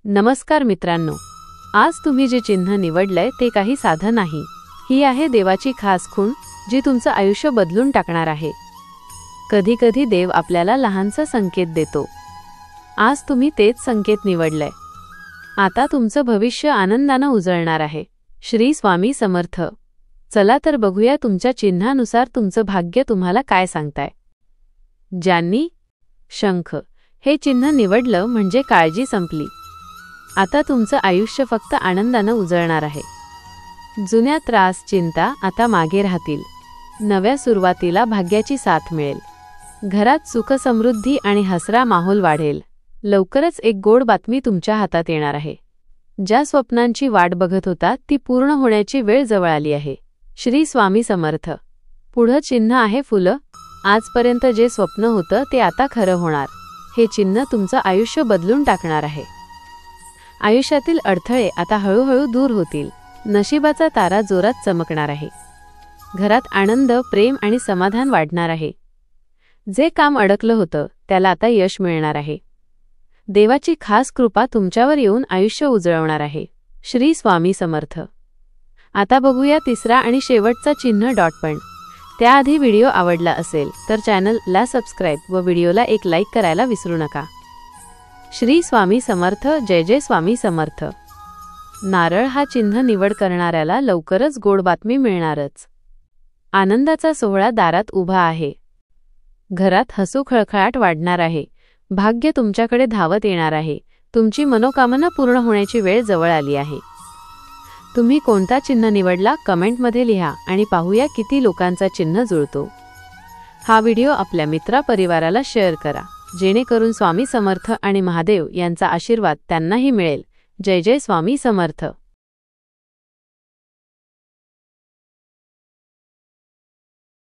नमस्कार मित्रांनो, आज तुम्ही जे चिन्ह निवडलंय ते काही साधं नाही. ही आहे देवाची खास खूण जी तुमचं आयुष्य बदलून टाकणार आहे. कधी कधी देव आपल्याला लहानसा संकेत देतो. आज तुम्ही तेच संकेत निवडलंय. आता तुमचं भविष्य आनंदानं उजळणार आहे. श्री स्वामी समर्थ. चला तर बघूया तुमच्या चिन्हानुसार तुमचं भाग्य तुम्हाला काय सांगताय. ज्यांनी शंख हे चिन्ह निवडलं म्हणजे काळजी संपली. आता तुमचं आयुष्य फक्त आनंदानं उजळणार आहे. जुन्या त्रास चिंता आता मागे राहतील. नव्या सुरुवातीला भाग्याची साथ मिळेल. घरात सुख समृद्धी आणि हसरा माहोल वाढेल. लवकरच एक गोड बातमी तुमच्या हातात येणार आहे. ज्या स्वप्नांची वाट बघत होता ती पूर्ण होण्याची वेळ जवळ आली आहे. श्री स्वामी समर्थ. पुढं चिन्ह आहे फुलं. आजपर्यंत जे स्वप्न होतं ते आता खरं होणार. हे चिन्ह तुमचं आयुष्य बदलून टाकणार आहे. आयुष्यातील अडथळे आता हळूहळू दूर होतील. नशिबाचा तारा जोरात चमकणार आहे. घरात आनंद, प्रेम आणि समाधान वाढणार आहे. जे काम अडकलं होतं त्याला आता यश मिळणार आहे. देवाची खास कृपा तुमच्यावर येऊन आयुष्य उजळवणार आहे. श्री स्वामी समर्थ. आता बघूया तिसरा आणि शेवटचा चिन्ह डॉट. त्याआधी व्हिडिओ आवडला असेल तर चॅनलला सबस्क्राईब व व्हिडिओला एक लाईक करायला विसरू नका. श्री स्वामी समर्थ. जय जय स्वामी समर्थ. नारळ हा चिन्ह निवड करणाऱ्याला लवकरच गोड बातमी मिळणारच. आनंदाचा सोहळा दारात उभा आहे. घरात हसू खळखळाट वाढणार आहे. भाग्य तुमच्याकडे धावत येणार आहे. तुमची मनोकामना पूर्ण होण्याची वेळ जवळ आली आहे. तुम्ही कोणता चिन्ह निवडला कमेंटमध्ये लिहा आणि पाहूया किती लोकांचा चिन्ह जुळतो. हा व्हिडिओ आपल्या मित्रपरिवाराला शेअर करा जेणेकरून स्वामी समर्थ आणि महादेव यांचा आशीर्वाद त्यांनाही मिळेल. जय जय स्वामी समर्थ.